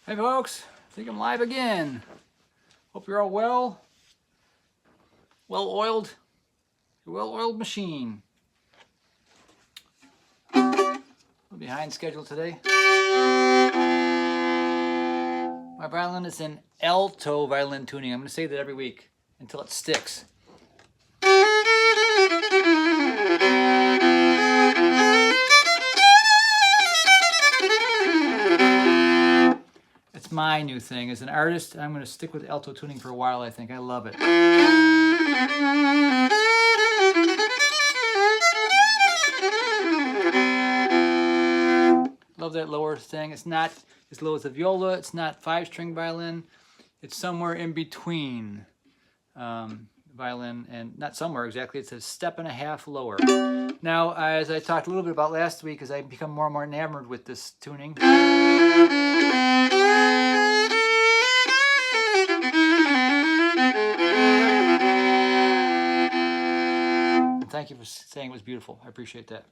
Hey folks, I think I'm live again. Hope you're all well-oiled, well-oiled machine. A little behind schedule today. My violin is in alto violin tuning. I'm going to say that every week until it sticks. It's my new thing. As an artist, I'm going to stick with alto tuning for a while, I think. I love it. Love that lower thing. It's not as low as the viola. It's not 5-string violin. It's somewhere in between violin and not somewhere exactly. It's a step and a half lower. Now, as I talked a little bit about last week, as I become more and more enamored with this tuning, thank you for saying it was beautiful. I appreciate that.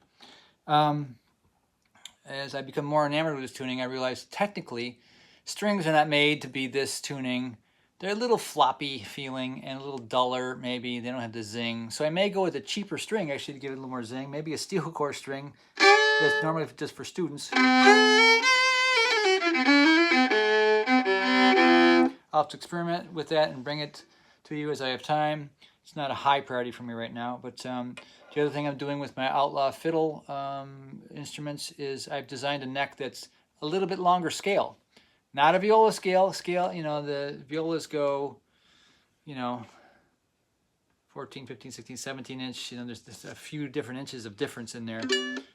As I become more enamored with this tuning, I realize technically strings are not made to be this tuning. They're a little floppy feeling and a little duller maybe. They don't have the zing. So I may go with a cheaper string actually to give it a little more zing. Maybe a steel core string that's normally just for students. I'll have to experiment with that and bring it to you as I have time. It's not a high priority for me right now, but the other thing I'm doing with my Outlaw Fiddle instruments is I've designed a neck that's a little bit longer scale. Not a viola scale, you know, the violas go, you know, 14, 15, 16, 17 inch, you know, there's a few different inches of difference in there.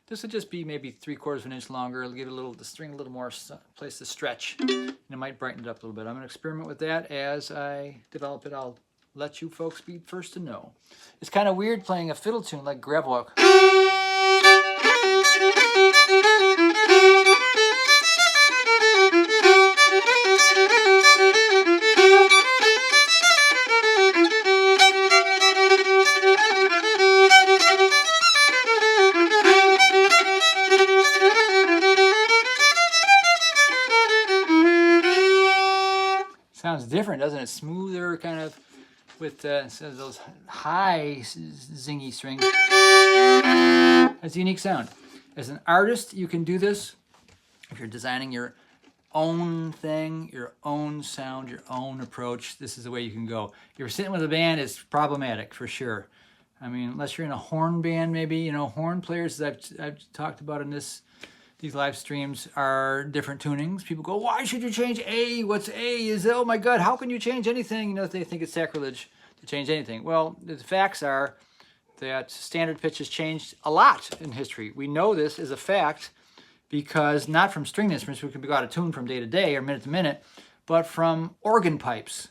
This would just be maybe 3/4 of an inch longer. It'll give it the string a little more place to stretch, and it might brighten it up a little bit. I'm going to experiment with that as I develop it. I'll let you folks be first to know. It's kind of weird playing a fiddle tune like Gravwalk. Sounds different, doesn't it? Smoother, kind of, with those high zingy strings. That's a unique sound. As an artist, you can do this. If you're designing your own thing, your own sound, your own approach, this is the way you can go. If you're sitting with a band, it's problematic for sure. I mean, unless you're in a horn band, maybe, you know, horn players, as I've talked about in these live streams, are different tunings. People go, why should you change A? What's A? Oh my God, how can you change anything? You know, they think it's sacrilege to change anything. Well, the facts are that standard pitch has changed a lot in history. We know this is a fact because not from string instruments, which can be out of tune from day to day or minute to minute, but from organ pipes.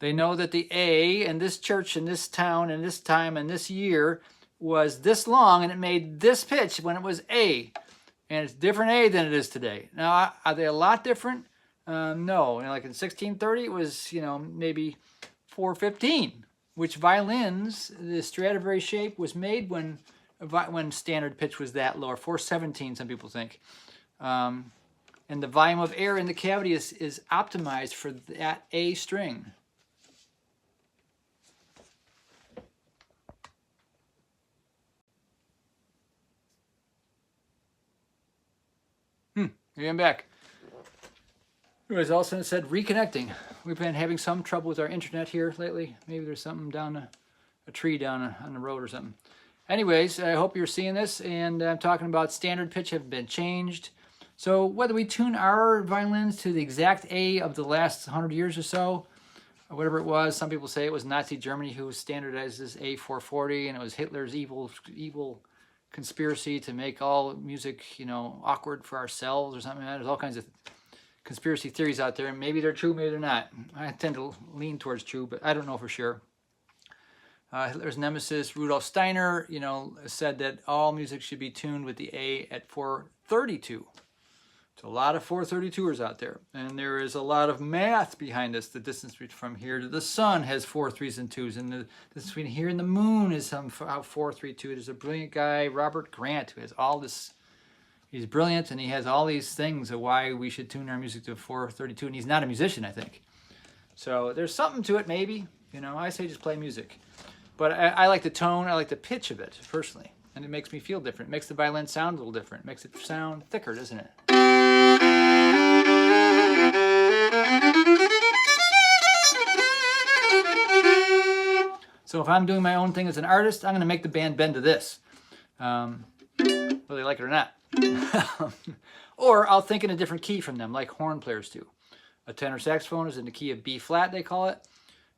They know that the A in this church, in this town, in this time, in this year was this long and it made this pitch when it was A. And it's different A than it is today. Now, are they a lot different? No. You know, like in 1630, it was, you know, maybe 415, which violins, the Stradivari shape was made when standard pitch was that low, or 417, some people think. And the volume of air in the cavity is optimized for that A string. Here I'm back. Anyways, also said reconnecting. We've been having some trouble with our internet here lately. Maybe there's something down a tree down on the road or something. Anyways, I hope you're seeing this, and I'm talking about standard pitch have been changed. So whether we tune our violins to the exact A of the last 100 years or so, or whatever it was, some people say it was Nazi Germany who standardized this A440, and it was Hitler's evil conspiracy to make all music, you know, awkward for ourselves or something. There's all kinds of conspiracy theories out there, and maybe they're true, maybe they're not. I tend to lean towards true, but I don't know for sure. Hitler's nemesis, Rudolf Steiner, you know, said that all music should be tuned with the A at 432. There's a lot of 432ers out there, and there is a lot of math behind this. The distance from here to the sun has 4 3s and 2s, and the distance between here and the moon is somehow 432. There's a brilliant guy, Robert Grant, who has all this He's brilliant, and he has all these things of why we should tune our music to 432, and he's not a musician, I think. So there's something to it, maybe. You know, I say just play music. But I like the tone, I like the pitch of it, personally. And it makes me feel different. It makes the violin sound a little different. It makes it sound thicker, doesn't it? So if I'm doing my own thing as an artist, I'm going to make the band bend to this. Whether they like it or not. Or I'll think in a different key from them, like horn players do. A tenor saxophone is in the key of B flat, they call it.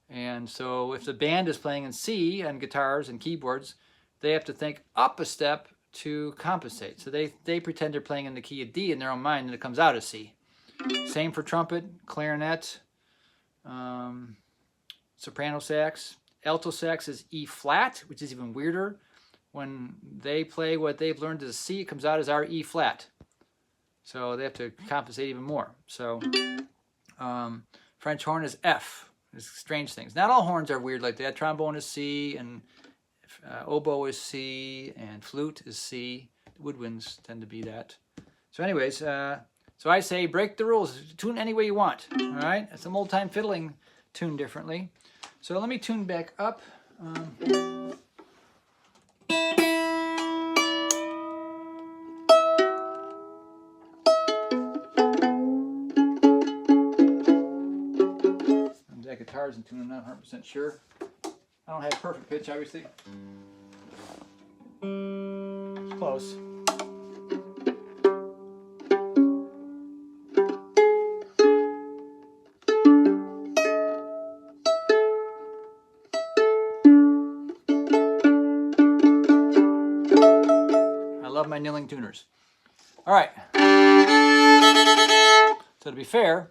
And so if the band is playing in C on guitars and keyboards, they have to think up a step to compensate. So they pretend they're playing in the key of D in their own mind, and it comes out as C. Same for trumpet, clarinet, soprano sax. Alto sax is E flat, which is even weirder. When they play what they've learned as C, it comes out as our E flat. So they have to compensate even more. So French horn is F. There's strange things. Not all horns are weird like that. Trombone is C, and oboe is C, and flute is C. Woodwinds tend to be that. So anyways, so I say break the rules. Tune any way you want. All right? It's some old-time fiddling tuned differently. So let me tune back up. That guitars in tune, I'm not 100% sure. I don't have perfect pitch, obviously. It's close. I love my kneeling tuners. All right. So to be fair,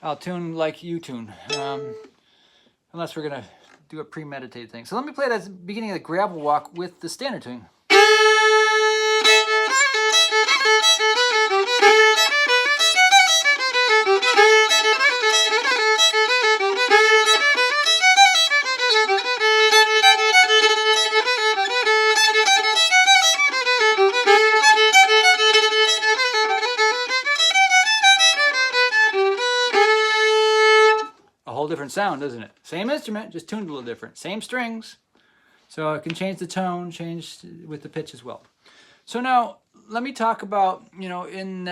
I'll tune like you tune, unless we're going to do a premeditated thing. So let me play that at the beginning of the gravel walk with the standard tune. Different sound, doesn't it? Same instrument, just tuned a little different. Same strings. So it can change the tone, change with the pitch as well. So now let me talk about, you know, in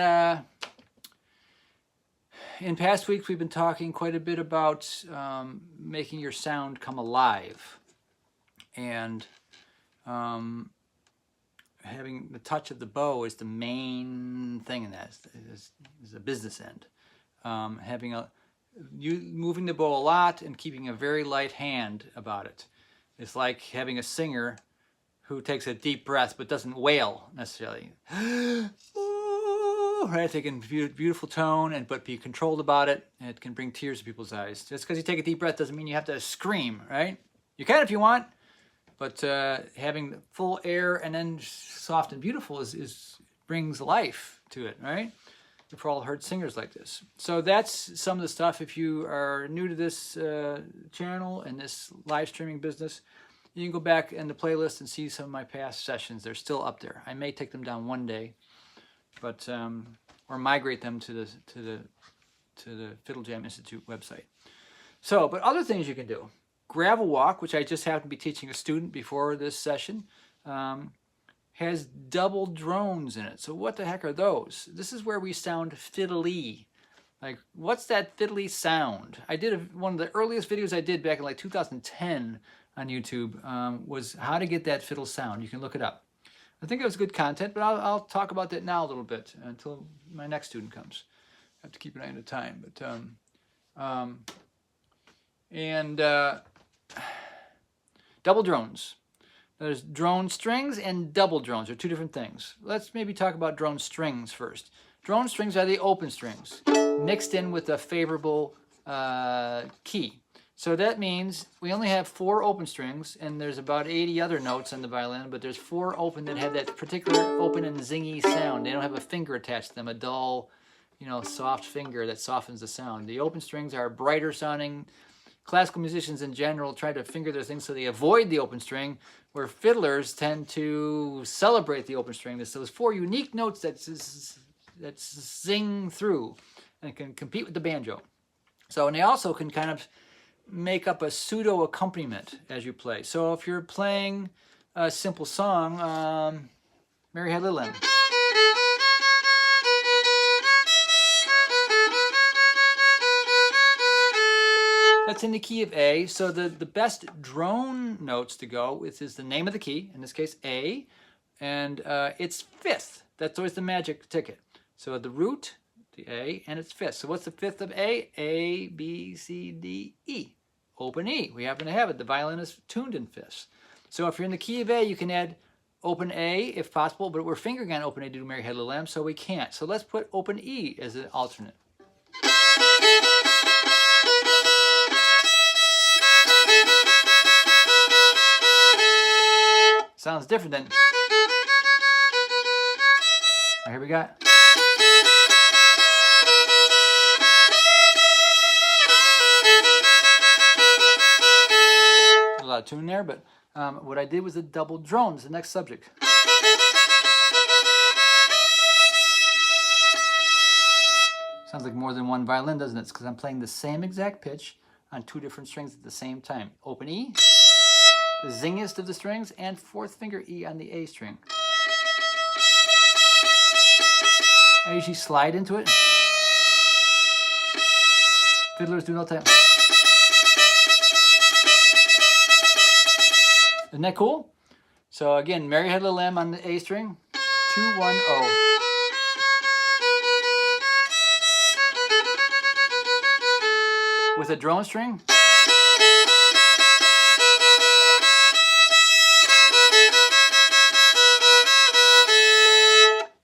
past weeks we've been talking quite a bit about making your sound come alive, and having the touch of the bow is the main thing in that. Is a business end. Moving the bow a lot and keeping a very light hand about it. It's like having a singer who takes a deep breath but doesn't wail necessarily. Right, they can beautiful tone but be controlled about it, and it can bring tears to people's eyes. Just because you take a deep breath doesn't mean you have to scream, right? You can if you want, but having full air and then soft and beautiful brings life to it, right? For all heard singers like this. So that's some of the stuff. If you are new to this channel and this live streaming business, you can go back in the playlist and see some of my past sessions. They're still up there. I may take them down one day, but or migrate them to the Fiddle Jam Institute website. So, but other things you can do. Gravel walk, which I just happened to be teaching a student before this session. Has double drones in it. So what the heck are those? This is where we sound fiddly. Like, what's that fiddly sound? I did one of the earliest videos I did back in like 2010 on YouTube was how to get that fiddle sound. You can look it up. I think it was good content, but I'll talk about that now a little bit until my next student comes. I have to keep an eye on the time. But double drones. There's drone strings and double drones. They're two different things. Let's maybe talk about drone strings first. Drone strings are the open strings mixed in with a favorable key. So that means we only have 4 open strings, and there's about 80 other notes on the violin, but there's 4 open that have that particular open and zingy sound. They don't have a finger attached to them, a dull, you know, soft finger that softens the sound. The open strings are brighter sounding, classical musicians in general try to finger their things so they avoid the open string, where fiddlers tend to celebrate the open string. There's those 4 unique notes that sing through and can compete with the banjo. So, and they also can kind of make up a pseudo accompaniment as you play. So if you're playing a simple song, Mary Had Little Lamb. That's in the key of A. So the best drone notes to go with is the name of the key, in this case A, and it's 5th. That's always the magic ticket. So the root, the A, and it's 5th. So what's the 5th of A? A, B, C, D, E. Open E. We happen to have it. The violin is tuned in 5ths. So if you're in the key of A, you can add open A if possible, but we're fingering on open A to do Mary Had Little Lamb, so we can't. So let's put open E as an alternate. Sounds different than. Right, here we got. A lot of tune there, but what I did was the double drones, the next subject. Sounds like more than one violin, doesn't it? It's because I'm playing the same exact pitch on 2 different strings at the same time. Open E, the zingiest of the strings, and 4th finger E on the A string. I usually slide into it. Fiddlers do it all the time. Isn't that cool? So again, Mary Had Little Lamb on the A string, 2, 1, 0. With a drone string.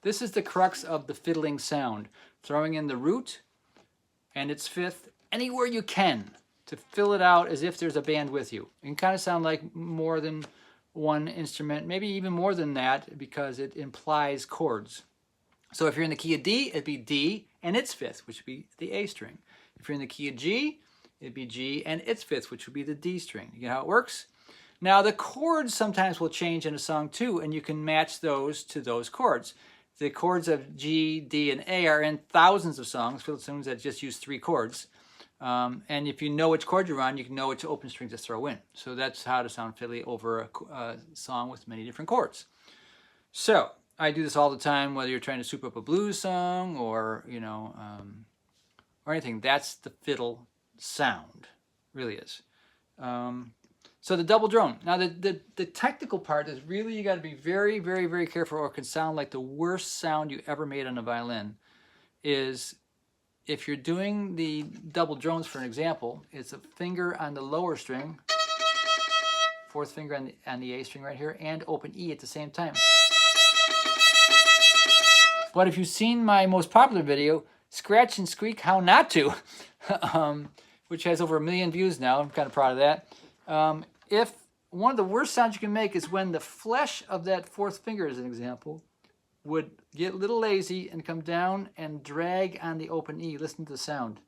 This is the crux of the fiddling sound. Throwing in the root and its 5th anywhere you can to fill it out as if there's a band with you. It can kind of sound like more than one instrument, maybe even more than that, because it implies chords. So if you're in the key of D, it'd be D and its 5th, which would be the A string. If you're in the key of G, it'd be G and its 5th, which would be the D string. You get how it works? Now the chords sometimes will change in a song too, and you can match those to those chords. The chords of G, D, and A are in thousands of songs, fiddle tunes that just use 3 chords. And if you know which chord you're on, you can know which open string to throw in. So that's how to sound fiddly over a song with many different chords. So I do this all the time, whether you're trying to soup up a blues song or, you know, or anything. That's the fiddle sound, really is. So the double drone. Now the technical part is really, you got to be very, very, very careful, or it can sound like the worst sound you ever made on a violin. Is if you're doing the double drones, for an example, it's a finger on the lower string, 4th finger on the A string right here, and open E at the same time. But if you've seen my most popular video, Scratch and Squeak How Not To, which has over 1 million views now, I'm kind of proud of that. If one of the worst sounds you can make is when the flesh of that 4th finger, as an example, would get a little lazy and come down and drag on the open E. Listen to the sound.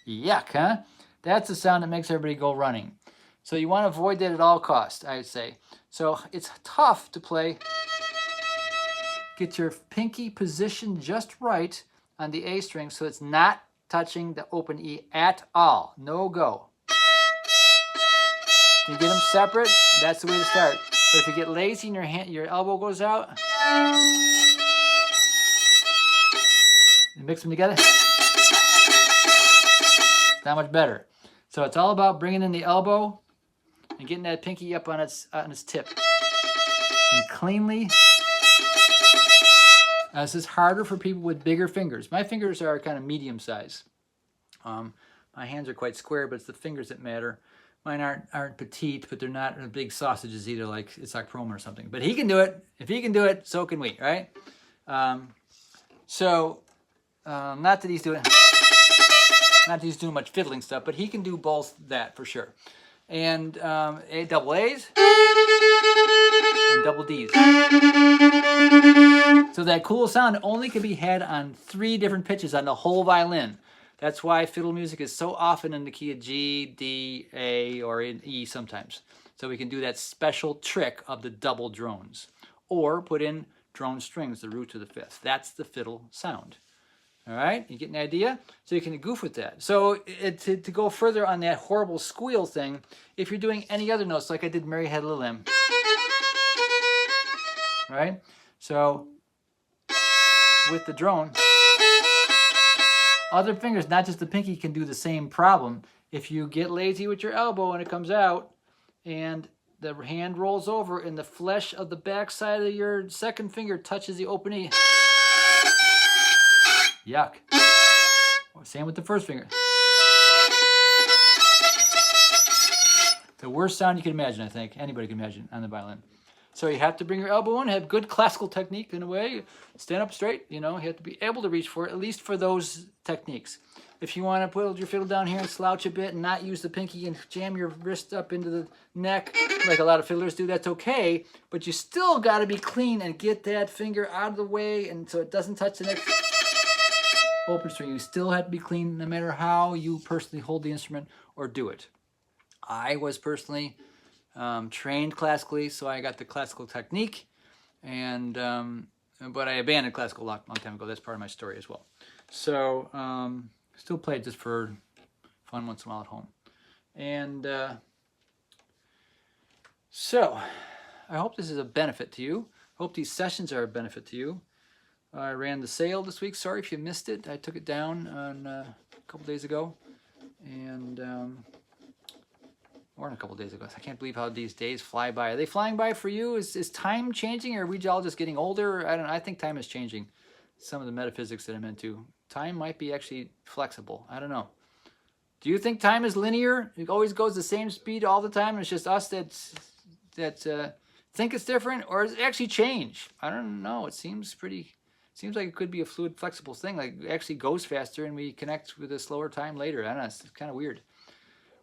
Yuck, huh? That's the sound that makes everybody go running. So you want to avoid that at all costs, I would say. So it's tough to play. Get your pinky positioned just right on the A string so it's not touching the open E at all. No go. If you get them separate, that's the way to start. But if you get lazy and your elbow goes out, and mix them together, it's not much better. So it's all about bringing in the elbow and getting that pinky up on its tip. And cleanly. This is harder for people with bigger fingers. My fingers are kind of medium size. My hands are quite square, but it's the fingers that matter. Mine aren't petite, but they're not big sausages either, like Itzhak Perlman or something. But he can do it. If he can do it, so can we, right? Not that he's doing much fiddling stuff, but he can do both that for sure. And double A's and double D's. So that cool sound only can be had on 3 different pitches on the whole violin. That's why fiddle music is so often in the key of G, D, A, or in E sometimes. So we can do that special trick of the double drones. Or put in drone strings, the root to the fifth. That's the fiddle sound. All right, you get an idea? So you can goof with that. So to go further on that horrible squeal thing, if you're doing any other notes, like I did Mary Had a Little Lamb, right? So with the drone, other fingers, not just the pinky, can do the same problem. If you get lazy with your elbow and it comes out, and the hand rolls over and the flesh of the back side of your second finger touches the open E. Yuck. Same with the first finger. The worst sound you can imagine, I think. Anybody can imagine on the violin. So you have to bring your elbow in, have good classical technique in a way. Stand up straight, you know, you have to be able to reach for it, at least for those techniques. If you want to put your fiddle down here and slouch a bit and not use the pinky and jam your wrist up into the neck, like a lot of fiddlers do, that's okay. But you still got to be clean and get that finger out of the way, and so it doesn't touch the next open string. You still have to be clean no matter how you personally hold the instrument or do it. I was personally trained classically, so I got the classical technique, and but I abandoned classical a long time ago. That's part of my story as well. So still play it just for fun once in a while at home. And so I hope this is a benefit to you. I hope these sessions are a benefit to you. I ran the sale this week. Sorry if you missed it. I took it down on, a couple days ago. And more than a couple days ago. I can't believe how these days fly by. Are they flying by for you? Is time changing, or are we all just getting older? I don't know. I think time is changing. Some of the metaphysics that I'm into. Time might be actually flexible. I don't know. Do you think time is linear? It always goes the same speed all the time, and it's just us that think it's different, or does it actually change? I don't know. It seems like it could be a fluid, flexible thing. Like it actually goes faster, and we connect with a slower time later. I don't know. It's kind of weird.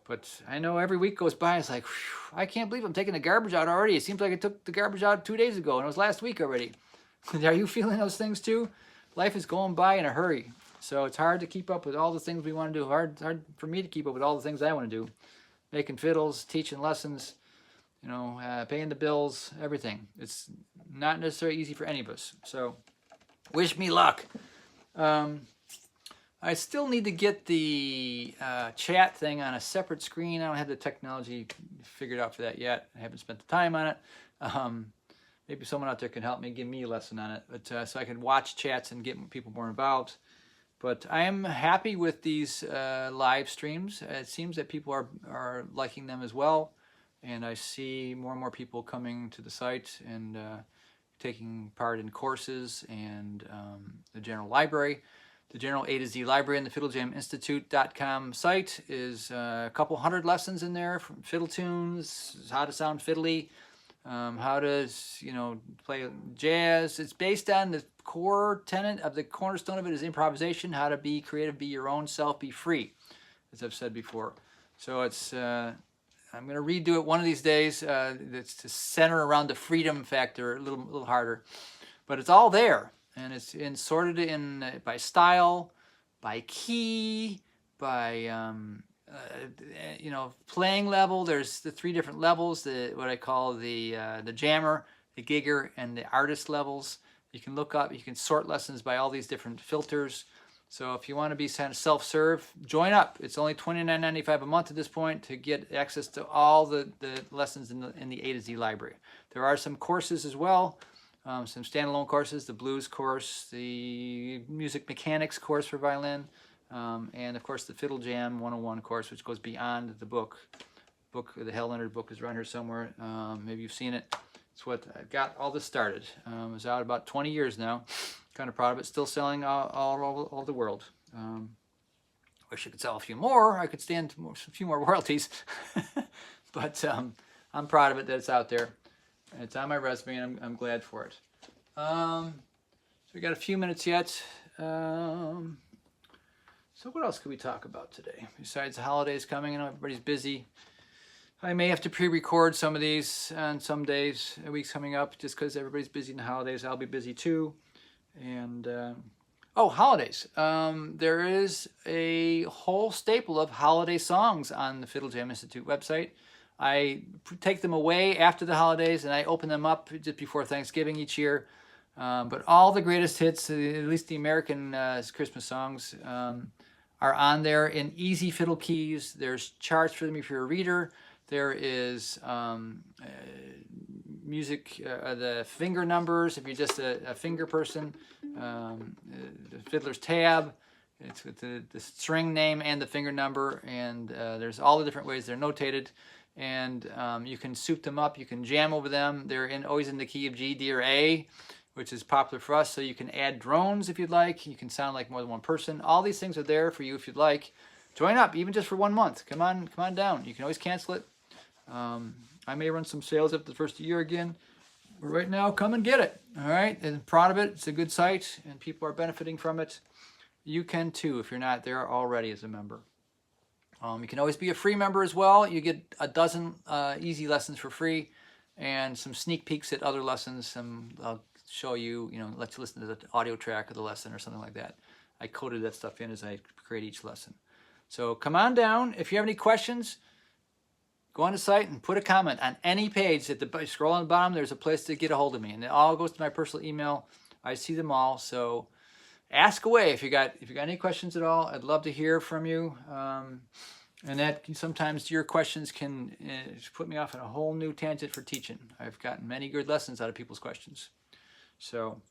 But I know every week goes by, it's like, whew, I can't believe I'm taking the garbage out already. It seems like I took the garbage out 2 days ago, and it was last week already. Are you feeling those things too? Life is going by in a hurry. So it's hard to keep up with all the things we want to do. Hard for me to keep up with all the things I want to do. Making fiddles, teaching lessons, you know, paying the bills, everything. It's not necessarily easy for any of us. So wish me luck. I still need to get the chat thing on a separate screen. I don't have the technology figured out for that yet. I haven't spent the time on it. Maybe someone out there can help me, give me a lesson on it, but so I can watch chats and get people more involved. But I am happy with these live streams. It seems that people are liking them as well, and I see more and more people coming to the site and taking part in courses and the general library. The general A to Z library in the FiddleJamInstitute.com site is a couple hundred lessons in there, from fiddle tunes, how to sound fiddly, how to, you know, play jazz. It's based on the core tenet of the cornerstone of it is improvisation, how to be creative, be your own self, be free, as I've said before. So it's I'm going to redo it one of these days. It's to center around the freedom factor a little harder, but it's all there, and it's sorted in by style, by key, by you know, playing level. There's the 3 different levels, what I call the jammer, the gigger, and the artist levels. You can look up, you can sort lessons by all these different filters. So if you want to be kind of self-serve, join up. It's only $29.95 a month at this point to get access to all the lessons in the A to Z library. There are some courses as well, some standalone courses, the blues course, the music mechanics course for violin, and of course the Fiddle Jam 101 course, which goes beyond the book. The Hell Leonard book is around here somewhere. Maybe you've seen it. It's what got all this started. It was out about 20 years now. Kind of proud of it. Still selling all over the world. Wish I could sell a few more. I could stand a few more royalties. But I'm proud of it that it's out there. It's on my resume, and I'm glad for it. So we got a few minutes yet. So what else could we talk about today? Besides the holidays coming, I know everybody's busy. I may have to pre-record some of these on some days, weeks coming up, just because everybody's busy in the holidays. I'll be busy too. And Oh, holidays. There is a whole staple of holiday songs on the Fiddle Jam Institute website. I take them away after the holidays and I open them up just before Thanksgiving each year. But all the greatest hits, at least the American Christmas songs, are on there in easy fiddle keys. There's charts for them if you're a reader. There is music, the finger numbers if you're just a finger person. The fiddler's tab. It's with the string name and the finger number, and there's all the different ways they're notated. And you can soup them up. You can jam over them. They're always in the key of G, D, or A, which is popular for us. So you can add drones if you'd like. You can sound like more than one person. All these things are there for you if you'd like. Join up, even just for 1 month. Come on down. You can always cancel it. I may run some sales after the first year again. But right now, come and get it. All right, and I'm proud of it. It's a good site, and people are benefiting from it. You can too if you're not there already as a member. You can always be a free member as well. You get a dozen easy lessons for free, and some sneak peeks at other lessons. I'll show you, let you listen to the audio track of the lesson or something like that. I coded that stuff in as I create each lesson. So come on down. If you have any questions, go on the site and put a comment on any page. Scroll on the bottom, there's a place to get a hold of me. And it all goes to my personal email. I see them all. So ask away if you got any questions at all. I'd love to hear from you. And that sometimes your questions can put me off on a whole new tangent for teaching. I've gotten many good lessons out of people's questions. So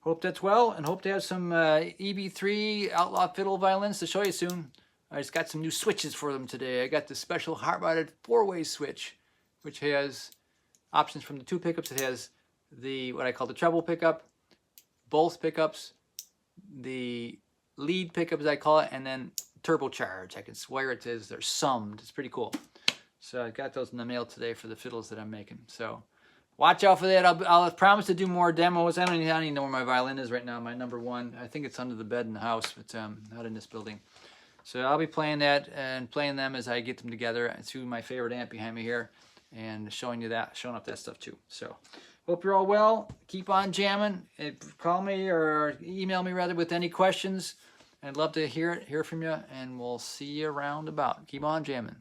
hope that's well, and hope to have some EB3 Outlaw Fiddle violins to show you soon. I just got some new switches for them today. I got the special hot-rodded 4-way switch, which has options from the 2 pickups. It has what I call the treble pickup, both pickups, the lead pickup as I call it, and then turbocharge. I can swear it is. They're summed. It's pretty cool. So I got those in the mail today for the fiddles that I'm making. So watch out for that. I'll promise to do more demos. I don't even know where my violin is right now, my number 1. I think it's under the bed in the house, but not in this building. So I'll be playing that and playing them as I get them together through my favorite amp behind me here, and showing off that stuff too. So hope you're all well. Keep on jamming. Call me or email me rather with any questions. I'd love to hear from you, and we'll see you around about. Keep on jamming.